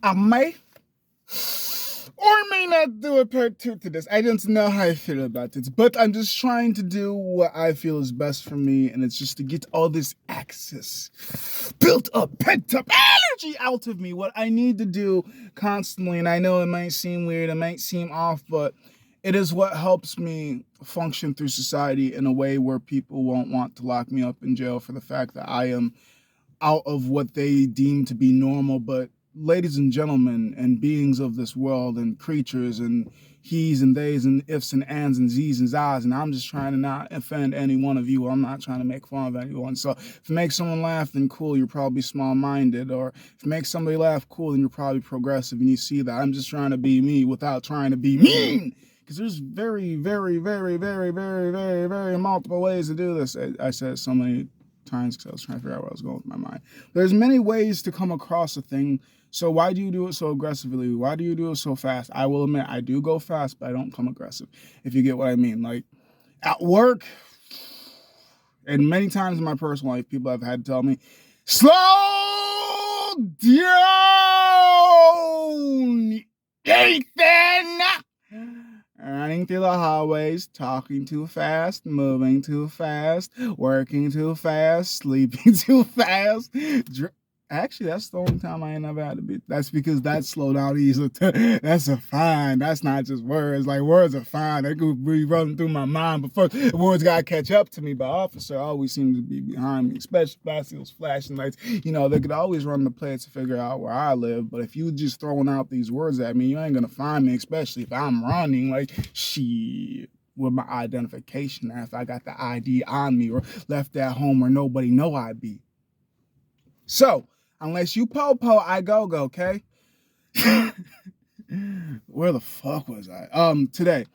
I may or may not do a part two to this. I don't know how I feel about it, but I'm just trying to do what I feel is best for me, and it's just to get all this access, built up, pent up energy out of me. What I need to do constantly, and I know it might seem weird, it might seem off, but it is what helps me function through society in a way where people won't want to lock me up in jail for the fact that I am out of what they deem to be normal. But ladies and gentlemen and beings of this world and creatures and he's and theys and ifs and ands and z's and zahs, and I'm just trying to not offend any one of you. I'm not trying to make fun of anyone. So if it makes someone laugh, then cool, you're probably small-minded. Or if it makes somebody laugh, cool, then you're probably progressive and you see that. I'm just trying to be me without trying to be mean. Because there's very, very, very, very, very, very, very multiple ways to do this. I said so many times because I was trying to figure out where I was going with my mind. There's many ways to come across a thing. So why do you do it so aggressively? Why do you do it so fast? I will admit, I do go fast, but I don't come aggressive, if you get what I mean. Like, at work, and many times in my personal life, people have had to tell me, slow down, Ethan! Running through the hallways, talking too fast, moving too fast, working too fast, sleeping too fast. Actually, that's the only time I ain't never had to be. That's because that slowed down easily. That's a fine. That's not just words. Like, words are fine. They could be running through my mind, but first, words got to catch up to me. But officer always seems to be behind me, especially if I see those flashing lights. You know, they could always run the play to figure out where I live. But if you just throwing out these words at me, you ain't going to find me, especially if I'm running. Like, shit. With my identification, if I got the ID on me or left at home where nobody know I be. So, unless you po-po, I go-go, okay? Where the fuck was I? Today.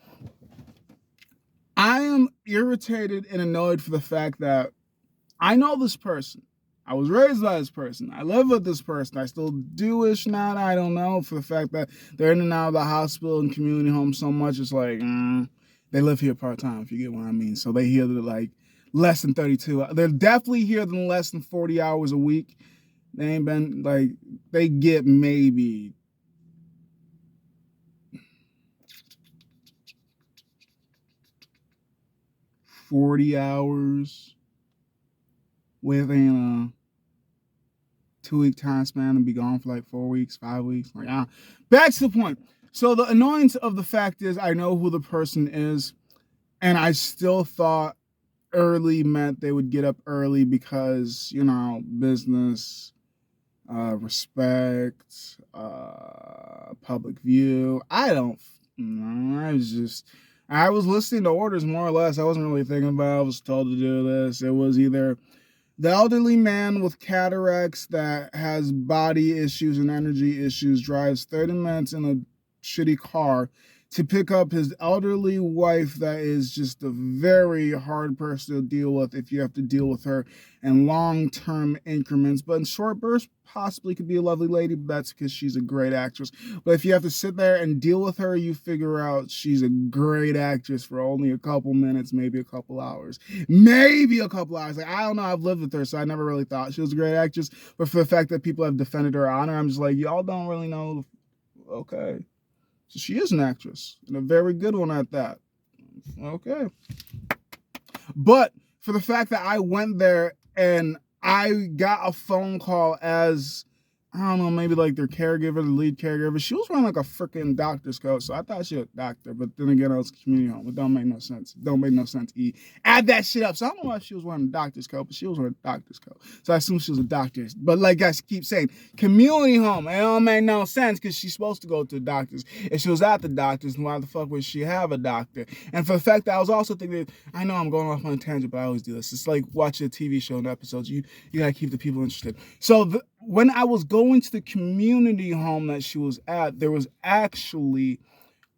I am irritated and annoyed for the fact that I know this person. I was raised by this person. I live with this person. I still do-ish not, I don't know, for the fact that they're in and out of the hospital and community home so much. It's like, they live here part-time, if you get what I mean. So they here like less than 32. They're definitely here than less than 40 hours a week. They ain't been, like, they get maybe 40 hours within a 2-week time span and be gone for like 4 weeks, 5 weeks. Like, back to the point. So the annoyance of the fact is I know who the person is, and I still thought early meant they would get up early because, you know, business, respect, public view. I was listening to orders more or less. I wasn't really thinking about it. I was told to do this. It was either the elderly man with cataracts that has body issues and energy issues drives 30 minutes in a shitty car to pick up his elderly wife that is just a very hard person to deal with if you have to deal with her in long-term increments. But in short bursts, possibly could be a lovely lady, but that's because she's a great actress. But if you have to sit there and deal with her, you figure out she's a great actress for only a couple minutes, maybe a couple hours. Maybe a couple hours. Like, I don't know, I've lived with her, so I never really thought she was a great actress. But for the fact that people have defended her honor, I'm just like, y'all don't really know. Okay. So she is an actress, and a very good one at that. Okay. But for the fact that I went there and I got a phone call as, I don't know, maybe like their caregiver, the lead caregiver. She was wearing like a freaking doctor's coat, so I thought she was a doctor. But then again, I was a community home. It don't make no sense. It don't make no sense. Add that shit up. So I don't know why she was wearing a doctor's coat, but she was wearing a doctor's coat. So I assume she was a doctor. But like I keep saying, community home. It don't make no sense because she's supposed to go to the doctors. If she was at the doctor's, then why the fuck would she have a doctor? And for the fact that I was also thinking, I know I'm going off on a tangent, but I always do this. It's like watching a TV show and episodes. You gotta keep the people interested. So when I was going to the community home that she was at, there was actually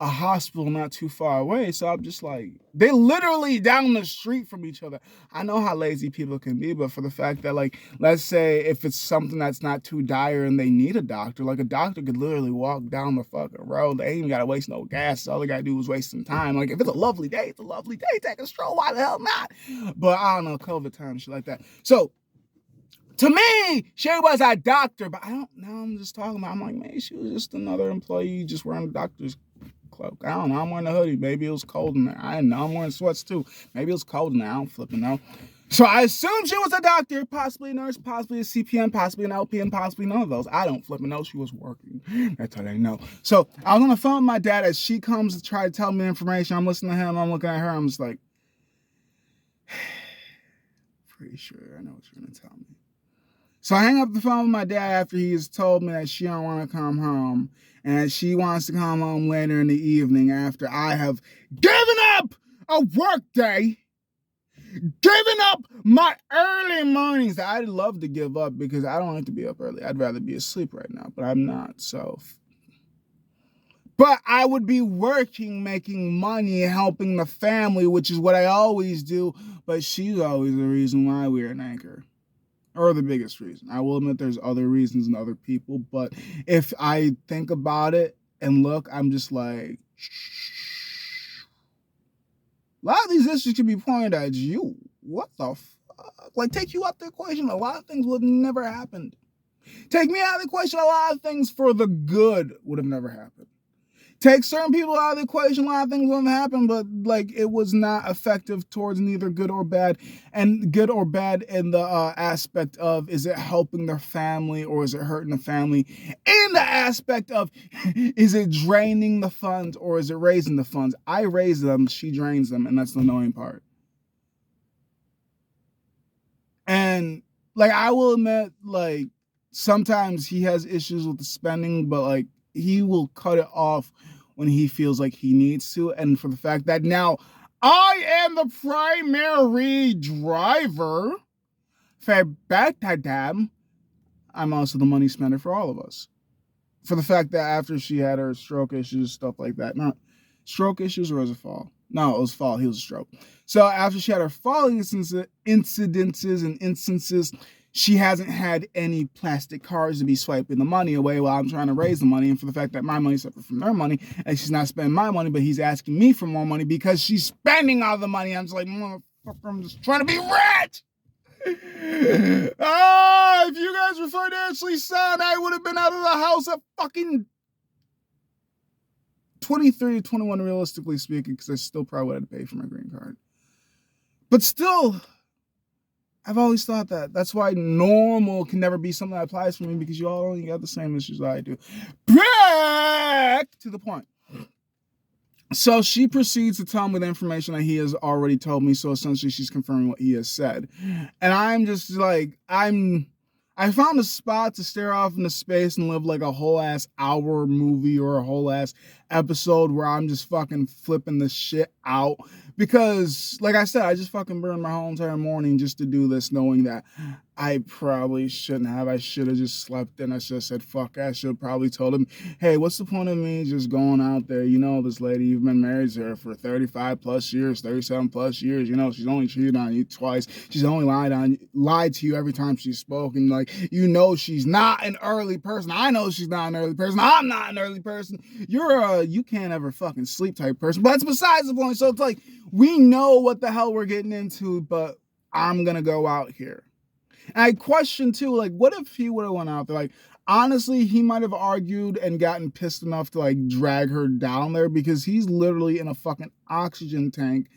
a hospital not too far away. So I'm just like, they're literally down the street from each other. I know how lazy people can be, but for the fact that, like, let's say if it's something that's not too dire and they need a doctor, like a doctor could literally walk down the fucking road. They ain't even gotta waste no gas. All they gotta do is waste some time. Like, if it's a lovely day, it's a lovely day. Take a stroll. Why the hell not? But I don't know, COVID time, shit like that. So To me, she was a doctor, but I don't know. I'm just talking about, I'm like, man, she was just another employee just wearing a doctor's cloak. I don't know. I'm wearing a hoodie. Maybe it was cold in there. I didn't know. I'm wearing sweats too. Maybe it was cold in there. I don't flipping know. So I assumed she was a doctor, possibly a nurse, possibly a CPN, possibly an LPN, possibly none of those. I don't flipping know she was working. That's all I know. So I was on the phone with my dad as she comes to try to tell me information. I'm listening to him. I'm looking at her. I'm just like, pretty sure I know what you're going to tell me. So I hang up the phone with my dad after he's told me that she don't want to come home and that she wants to come home later in the evening after I have given up a work day, given up my early mornings that I'd love to give up because I don't like to be up early. I'd rather be asleep right now, but I'm not. But I would be working, making money, helping the family, which is what I always do. But she's always the reason why we're an anchor. Or the biggest reason. I will admit there's other reasons and other people, but if I think about it and look, I'm just like, a lot of these issues can be pointed at you. What the fuck? Like, take you out the equation, a lot of things would have never happened. Take me out of the equation, a lot of things for the good would have never happened. Take certain people out of the equation, a lot of things wouldn't happen, but like it was not effective towards neither good or bad. And good or bad in the aspect of, is it helping their family or is it hurting the family? In the aspect of, is it draining the funds or is it raising the funds? I raise them, she drains them, and that's the annoying part. And like, I will admit, like, sometimes he has issues with the spending, but like, he will cut it off when he feels like he needs to. And for the fact that now I am the primary driver for Betadam, I'm also the money spender for all of us. For the fact that after she had her stroke issues, stuff like that. Not stroke issues, or was it fall? No, it was fall. He was a stroke. So after she had her fall incidences and instances, she hasn't had any plastic cards to be swiping the money away while I'm trying to raise the money. And for the fact that my money's separate from their money, and she's not spending my money, but he's asking me for more money because she's spending all the money. I'm just like, motherfucker, I'm just trying to be rich. If you guys were financially sound, I would have been out of the house at fucking 23 to 21, realistically speaking, because I still probably would have to pay for my green card. But still, I've always thought that. That's why normal can never be something that applies for me, because you all only got the same issues I do. Back to the point. So she proceeds to tell me the information that he has already told me. So essentially she's confirming what he has said. And I'm just like, I found a spot to stare off into space and live like a whole ass hour movie or a whole ass episode where I'm just fucking flipping the shit out. Because, like I said, I just fucking burned my whole entire morning just to do this, knowing that I probably shouldn't have. I should have just slept in. I should have said, fuck. I should have probably told him, hey, what's the point of me just going out there? You know, this lady, you've been married to her for 35 plus years, 37 plus years. You know, she's only cheated on you twice. She's only lied to you every time she's spoken. Like, you know, she's not an early person. I know she's not an early person. I'm not an early person. You can't ever fucking sleep type person. But it's besides the point. So it's like, we know what the hell we're getting into, but I'm going to go out here. And I question too, like, what if he would have went out there? Like, honestly, he might have argued and gotten pissed enough to like drag her down there, because he's literally in a fucking oxygen tank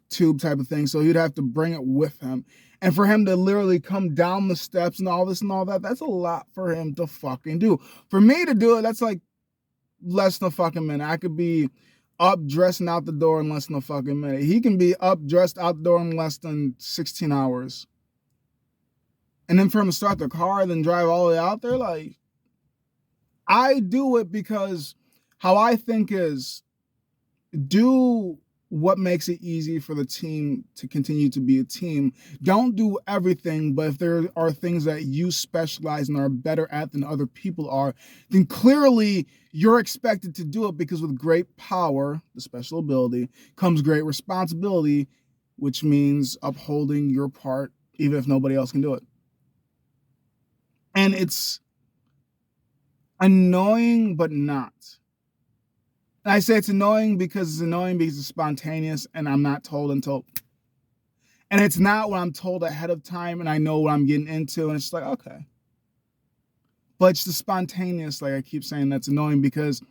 tube type of thing. So he'd have to bring it with him. And for him to literally come down the steps and all this and all that, that's a lot for him to fucking do. For me to do it, that's like less than a fucking minute. I could be up dressing out the door in less than a fucking minute. He can be up dressed out the door in less than 16 hours. And then for him to start the car and then drive all the way out there, like, I do it because how I think is, do what makes it easy for the team to continue to be a team. Don't do everything, but if there are things that you specialize and are better at than other people are, then clearly you're expected to do it, because with great power, the special ability, comes great responsibility, which means upholding your part even if nobody else can do it. And it's annoying, but not. And I say it's annoying because it's spontaneous and I'm not told until. And it's not what I'm told ahead of time and I know what I'm getting into. And it's just like, okay. But it's the spontaneous, like I keep saying, that's annoying because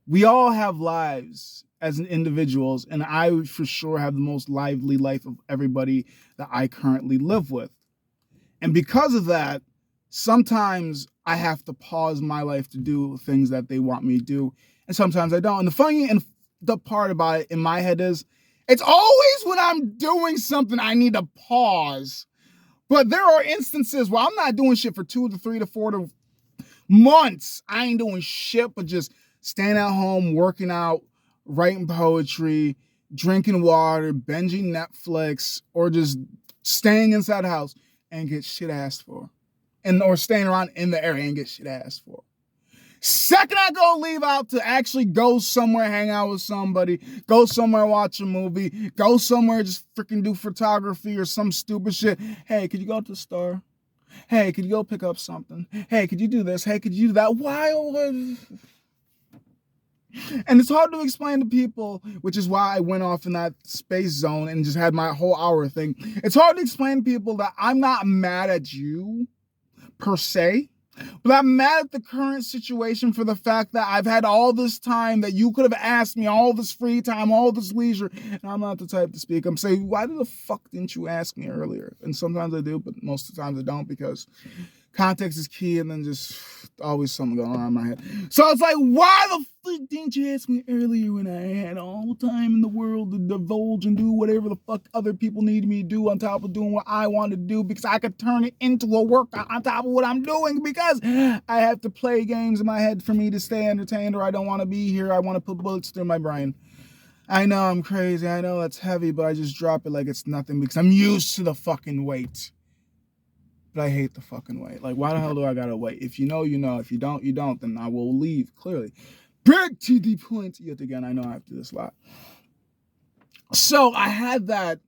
we all have lives as individuals. And I for sure have the most lively life of everybody that I currently live with. And because of that, sometimes I have to pause my life to do things that they want me to do. And sometimes I don't. And the funny and the part about it in my head is it's always when I'm doing something I need to pause. But there are instances where I'm not doing shit for 2 to 3 to 4 to months. I ain't doing shit but just staying at home, working out, writing poetry, drinking water, binging Netflix, or just staying inside the house and get shit asked for. Or staying around in the area and get shit asked for. Second I go leave out to actually go somewhere, hang out with somebody, go somewhere, watch a movie, go somewhere, just freaking do photography or some stupid shit. Hey, could you go to the store? Hey, could you go pick up something? Hey, could you do this? Hey, could you do that? Why? And it's hard to explain to people, which is why I went off in that space zone and just had my whole hour thing. It's hard to explain to people that I'm not mad at you per se, but I'm mad at the current situation for the fact that I've had all this time that you could have asked me, all this free time, all this leisure, and I'm not the type to speak. I'm saying, why the fuck didn't you ask me earlier? And sometimes I do, but most of the times I don't, because context is key, and then just always something going on in my head. So it's like, why the fuck didn't you ask me earlier when I had all the time in the world to divulge and do whatever the fuck other people need me to do on top of doing what I want to do, because I could turn it into a workout on top of what I'm doing, because I have to play games in my head for me to stay entertained, or I don't want to be here. I want to put bullets through my brain. I know I'm crazy. I know that's heavy, but I just drop it like it's nothing because I'm used to the fucking weight. But I hate the fucking wait. Like, why the hell do I gotta wait? If you know, you know. If you don't, you don't. Then I will leave, clearly. Back to the point. Yet again, I know I have to do this a lot. So I had that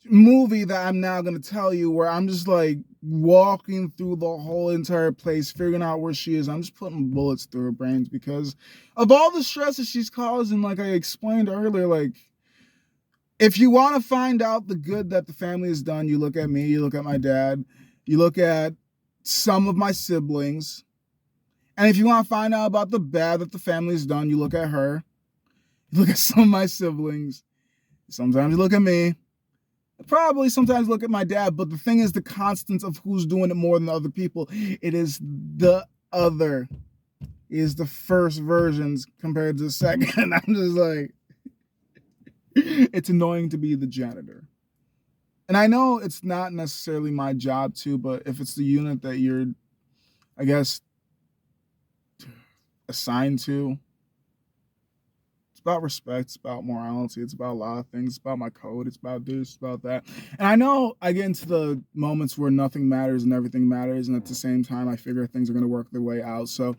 movie that I'm now going to tell you where I'm just like walking through the whole entire place, figuring out where she is. I'm just putting bullets through her brains because of all the stress that she's causing. Like I explained earlier, like, if you want to find out the good that the family has done, you look at me, you look at my dad, you look at some of my siblings. And if you want to find out about the bad that the family has done, you look at her, you look at some of my siblings. Sometimes you look at me, probably sometimes look at my dad. But the thing is, the constants of who's doing it more than the other people, it is the other, is the first versions compared to the second. I'm just like, it's annoying to be the janitor. And I know it's not necessarily my job to, but if it's the unit that you're, I guess, assigned to, it's about respect, it's about morality, it's about a lot of things, it's about my code, it's about this, it's about that. And I know I get into the moments where nothing matters and everything matters, and at the same time, I figure things are going to work their way out. So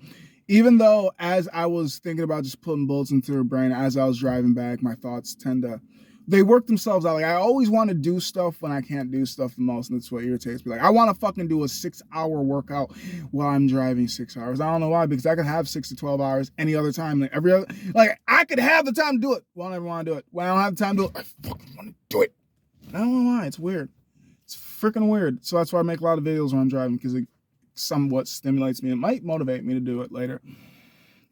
even though as I was thinking about just putting bullets into her brain, as I was driving back, my thoughts they work themselves out. Like, I always want to do stuff when I can't do stuff the most, and that's what irritates me. Like, I want to fucking do a 6-hour workout while I'm driving 6 hours. I don't know why, because I could have 6 to 12 hours any other time. Like, every other, like, I could have the time to do it. Well, I never want to do it. When I don't have the time to do it, I fucking want to do it. I don't know why. It's weird. It's freaking weird. So that's why I make a lot of videos when I'm driving, because it somewhat stimulates me. It might motivate me to do it later.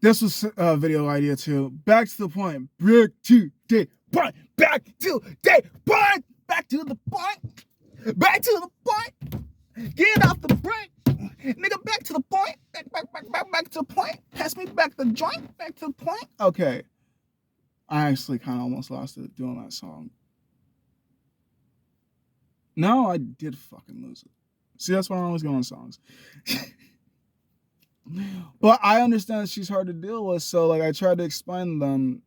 This was a video idea too. Back to the point. Back to the point. Back to the point. Back to the point. Back to the point. Get off the break. Nigga, back to the point. Back to the point. Pass me back the joint. Back to the point. Okay. I actually kind of almost lost it doing that song. No, I did fucking lose it. See, that's why I always go on songs. But I understand she's hard to deal with, so like I tried to explain to them,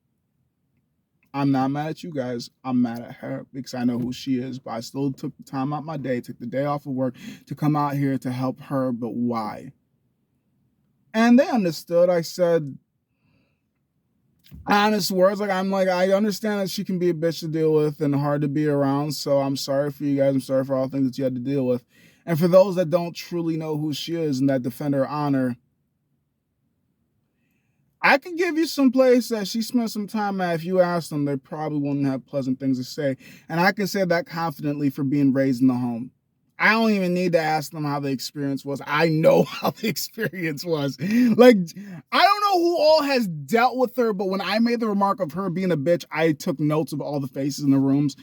I'm not mad at you guys. I'm mad at her because I know who she is, but I still took the time out my day, took the day off of work to come out here to help her, but why? And they understood. I said honest words, like I understand that she can be a bitch to deal with and hard to be around, so I'm sorry for you guys. I'm sorry for all the things that you had to deal with. And for those that don't truly know who she is and that defend her honor, I can give you some place that she spent some time at. If you ask them, they probably wouldn't have pleasant things to say. And I can say that confidently for being raised in the home. I don't even need to ask them how the experience was. I know how the experience was. Like, I don't know who all has dealt with her, but when I made the remark of her being a bitch, I took notes of all the faces in the rooms.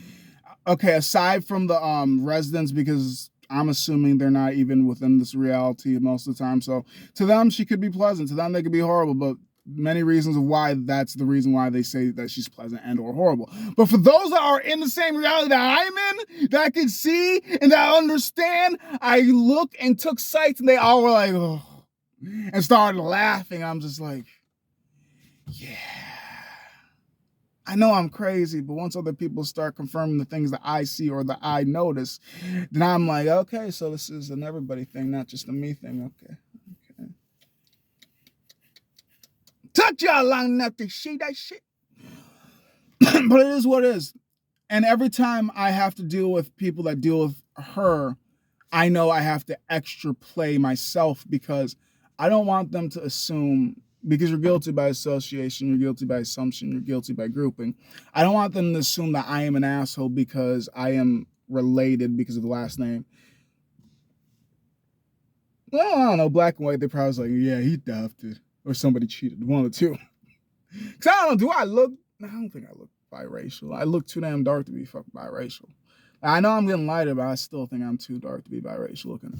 Okay, aside from the residents, because I'm assuming they're not even within this reality most of the time. So to them, she could be pleasant. To them, they could be horrible. But many reasons of why that's the reason why they say that she's pleasant and or horrible. But for those that are in the same reality that I'm in, that can see and that understand, I look and took sights and they all were like, oh, and started laughing. I'm just like, yeah. I know I'm crazy, but once other people start confirming the things that I see or that I notice, then I'm like, okay, so this is an everybody thing, not just a me thing. Okay. Took y'all long enough to see that shit. But it is what it is. And every time I have to deal with people that deal with her, I know I have to extra play myself because I don't want them to assume, because you're guilty by association, you're guilty by assumption, you're guilty by grouping. I don't want them to assume that I am an asshole because I am related because of the last name. Well, I don't know, black and white, they probably was like, yeah, he adopted. Or somebody cheated, one of the two. Because I don't know, do I look, I don't think I look biracial. I look too damn dark to be fucking biracial. I know I'm getting lighter, but I still think I'm too dark to be biracial looking.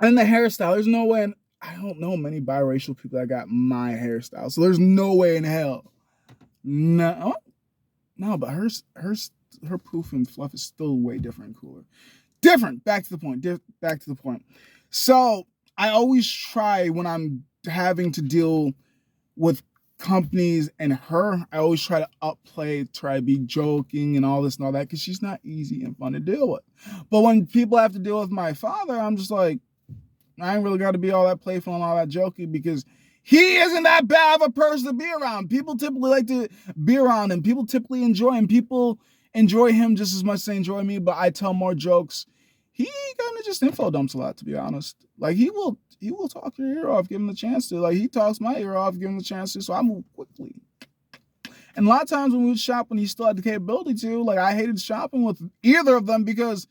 And the hairstyle, there's no way, I don't know many biracial people that got my hairstyle, so there's no way in hell. No, but her poof and fluff is still way different and cooler. Different, back to the point. So I always try when I'm having to deal with companies and her, I always try to upplay, try to be joking and all this and all that, because she's not easy and fun to deal with. But when people have to deal with my father, I'm just like, I ain't really got to be all that playful and all that jokey because he isn't that bad of a person to be around. People typically like to be around him. People typically enjoy him. People enjoy him just as much as they enjoy me, but I tell more jokes. He kind of just info dumps a lot, to be honest. Like, he will talk your ear off, give him the chance to. Like, he talks my ear off, give him the chance to, so I move quickly. And a lot of times when we would shop when he still had the capability to, like, I hated shopping with either of them because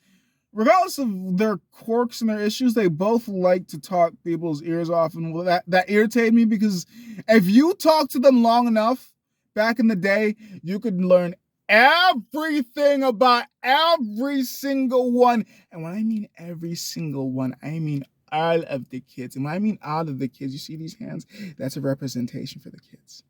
regardless of their quirks and their issues, they both like to talk people's ears off. And that irritated me because if you talk to them long enough, back in the day, you could learn everything about every single one. And when I mean every single one, I mean all of the kids. And when I mean all of the kids, you see these hands? That's a representation for the kids.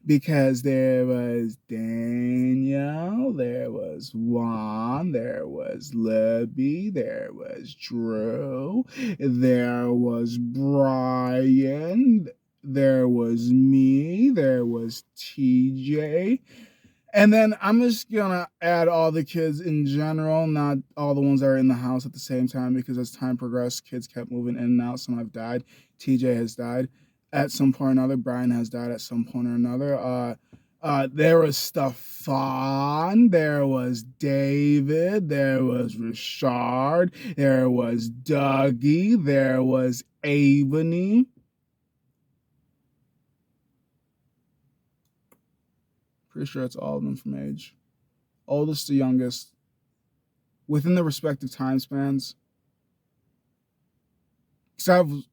Because there was Daniel, there was Juan, there was Libby, there was Drew, there was Brian, there was me, there was TJ. And then I'm just gonna add all the kids in general, not all the ones that are in the house at the same time, because as time progressed, kids kept moving in and out. Some have died. TJ has died at some point or another. Brian has died at some point or another. There was Stefan, there was David, there was Richard, there was Dougie, there was Avony. Pretty sure it's all of them from age. Oldest to youngest. Within the respective time spans. Because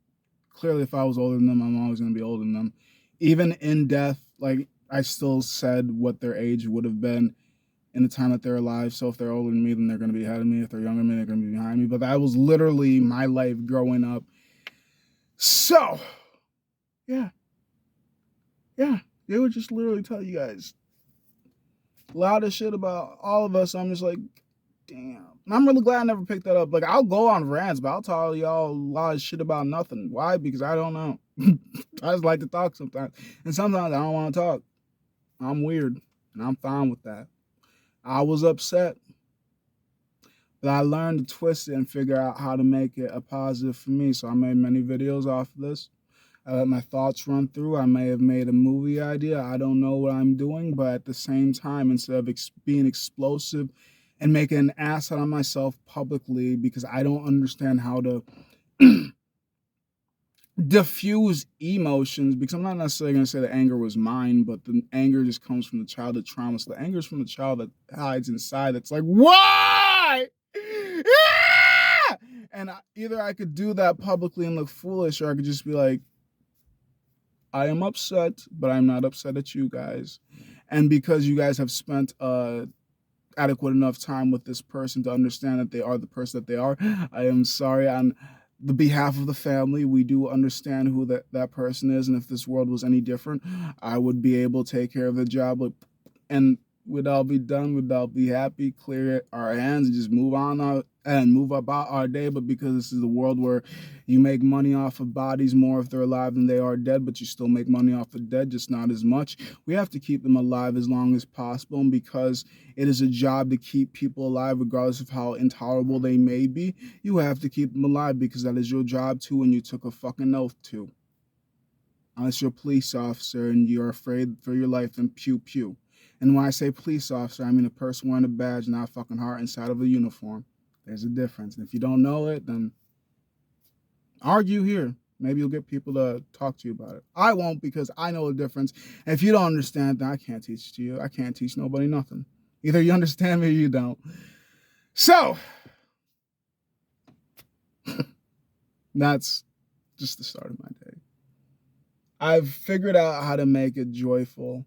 clearly if I was older than them, I'm always going to be older than them. Even in death, like, I still said what their age would have been in the time that they're alive. So if they're older than me, then they're going to be ahead of me. If they're younger than me, they're going to be behind me. But that was literally my life growing up. So, yeah. They would just literally tell you guys a lot of shit about all of us. I'm just like, damn. I'm really glad I never picked that up. Like, I'll go on rants, but I'll tell y'all a lot of shit about nothing. Why? Because I don't know. I just like to talk sometimes. And sometimes I don't want to talk. I'm weird, and I'm fine with that. I was upset, but I learned to twist it and figure out how to make it a positive for me. So I made many videos off of this. I let my thoughts run through. I may have made a movie idea. I don't know what I'm doing, but at the same time, instead of being explosive and making an ass out of myself publicly because I don't understand how to diffuse emotions, because I'm not necessarily going to say the anger was mine, but the anger just comes from the childhood trauma. So the anger is from the child that hides inside. That's like, why? Ah! And either I could do that publicly and look foolish, or I could just be like, I am upset, but I'm not upset at you guys. And because you guys have spent adequate enough time with this person to understand that they are the person that they are, I am sorry on the behalf of the family. We do understand who that person is, and if this world was any different, I would be able to take care of the job, and we'd all be done. We'd all be happy, clear our hands, and just move on and move about our day. But because this is a world where you make money off of bodies more if they're alive than they are dead, but you still make money off the dead, just not as much. We have to keep them alive as long as possible. And because it is a job to keep people alive, regardless of how intolerable they may be, you have to keep them alive because that is your job too, and you took a fucking oath to. Unless you're a police officer and you're afraid for your life, and pew pew. And when I say police officer, I mean a person wearing a badge, not a fucking heart inside of a uniform. There's a difference. And if you don't know it, then argue here. Maybe you'll get people to talk to you about it. I won't, because I know the difference. And if you don't understand, then I can't teach it to you. I can't teach nobody nothing. Either you understand me or you don't. So, that's just the start of my day. I've figured out how to make it joyful.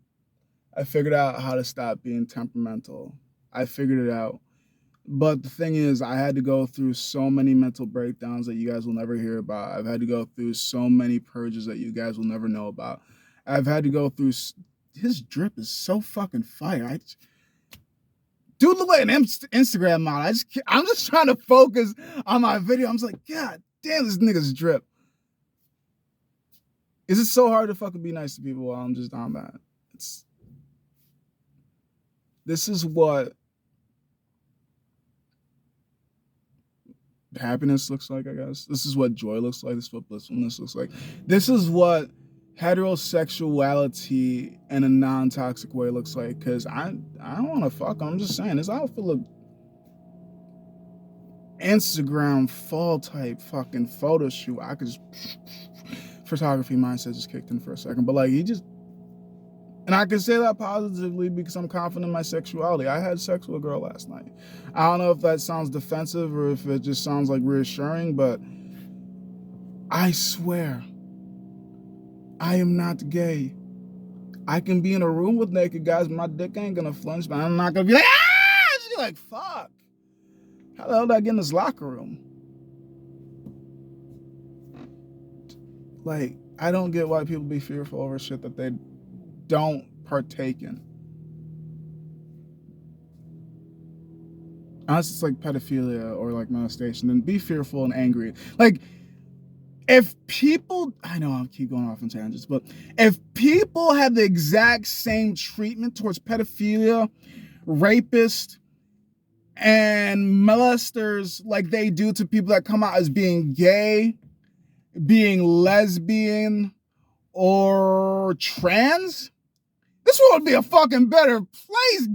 I figured out how to stop being temperamental. I figured it out. But the thing is, I had to go through so many mental breakdowns that you guys will never hear about. I've had to go through so many purges that you guys will never know about. I've had to go through... His drip is so fucking fire. Dude look like an Instagram model. I'm just trying to focus on my video. I'm just like, God damn, this nigga's drip. Is it so hard to fucking be nice to people while I'm just on that? This is what happiness looks like, I guess. This is what joy looks like. This is what blissfulness looks like. This is what heterosexuality in a non-toxic way looks like. Because I don't want to fuck. I'm just saying, this outfit look Instagram fall type fucking photo shoot. I could just... Photography mindset just kicked in for a second. But like, he just... And I can say that positively because I'm confident in my sexuality. I had sex with a girl last night. I don't know if that sounds defensive or if it just sounds like reassuring, but I swear, I am not gay. I can be in a room with naked guys, but my dick ain't gonna flinch, but I'm not gonna be like, ah! She's like, fuck. How the hell did I get in this locker room? Like, I don't get why people be fearful over shit that they don't partake in. Unless it's like pedophilia or like molestation, then be fearful and angry. Like, if people, I know I'll keep going off on tangents, but if people have the exact same treatment towards pedophilia, rapists, and molesters like they do to people that come out as being gay, being lesbian, or trans, this world would be a fucking better place.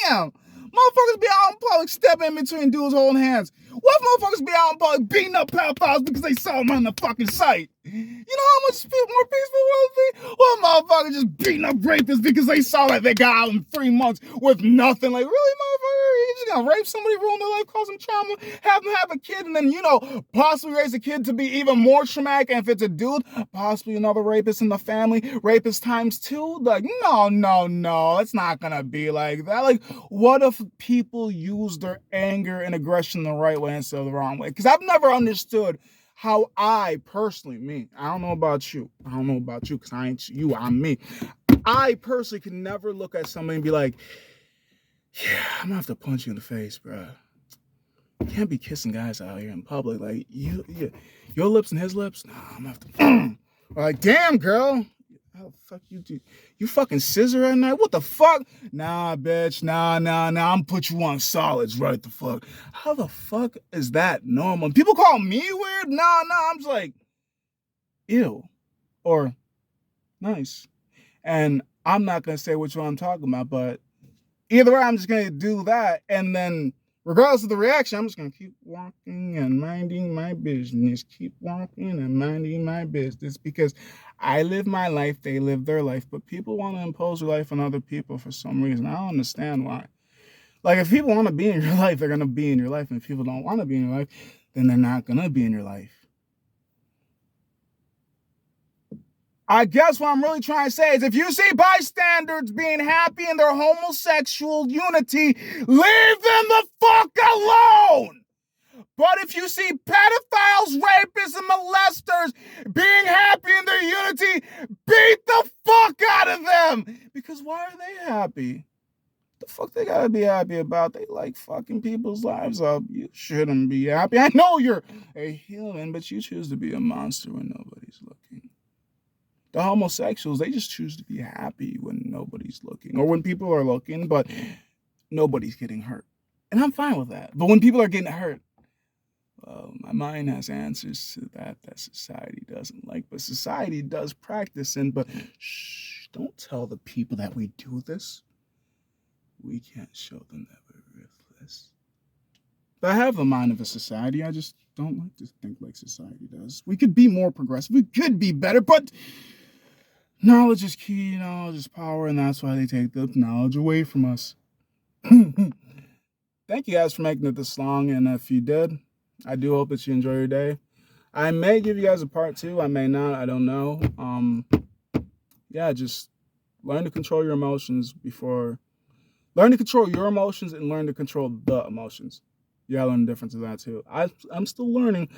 Damn. Motherfuckers be out in public stepping in between dudes holding hands. What if motherfuckers be out in public beating up pedophiles because they saw them on the fucking site? You know how much more peaceful the world would be? What motherfuckers just beating up rapists because they saw that they got out in 3 months with nothing? Like, really, motherfucker? You just gonna rape somebody, ruin their life, cause them trauma, have them have a kid, and then, possibly raise a kid to be even more traumatic, and if it's a dude, possibly another rapist in the family, rapist times 2? Like, no, it's not gonna be like that. Like, what if people use their anger and aggression the right way instead of the wrong way? Because I've never understood how I personally, I don't know about you because I ain't you, I'm me. I personally can never look at somebody and be like, yeah, I'm gonna have to punch you in the face, bro. You can't be kissing guys out here in public. Like, your lips and his lips? Nah, I'm gonna have to. Like, damn, girl. How the fuck you do? You fucking scissor at night? What the fuck? Nah, bitch. Nah. I'm gonna put you on solids right the fuck. How the fuck is that normal? People call me weird? Nah. I'm just like, ew. Or, nice. And I'm not gonna say which one I'm talking about, but either way, I'm just gonna do that. And then Regardless of the reaction, I'm just going to keep walking and minding my business. Keep walking and minding my business because I live my life, they live their life. But people want to impose their life on other people for some reason. I don't understand why. Like, if people want to be in your life, they're going to be in your life. And if people don't want to be in your life, then they're not going to be in your life. I guess what I'm really trying to say is if you see bystanders being happy in their homosexual unity, leave them the fuck alone. But if you see pedophiles, rapists, and molesters being happy in their unity, beat the fuck out of them. Because why are they happy? The fuck they gotta be happy about? They like fucking people's lives up. You shouldn't be happy. I know you're a human, but you choose to be a monster when nobody's looking. The homosexuals, they just choose to be happy when nobody's looking or when people are looking, but nobody's getting hurt. And I'm fine with that. But when people are getting hurt, well, my mind has answers to that society doesn't like, but society does practice in. But shh, don't tell the people that we do this. We can't show them that we're ruthless. But I have the mind of a society. I just don't like to think like society does. We could be more progressive. We could be better, but knowledge is key, knowledge is power, and that's why they take the knowledge away from us. Thank you guys for making it this long, and if you did, I do hope that you enjoy your day. I may give you guys a part 2, I may not, I don't know. Yeah, just learn to control your emotions learn to control your emotions and learn to control the emotions. Yeah, I learned the difference of that too. I'm still learning,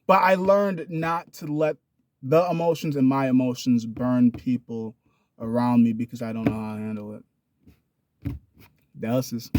but I learned not to let the emotions and my emotions burn people around me because I don't know how to handle it. Deuces.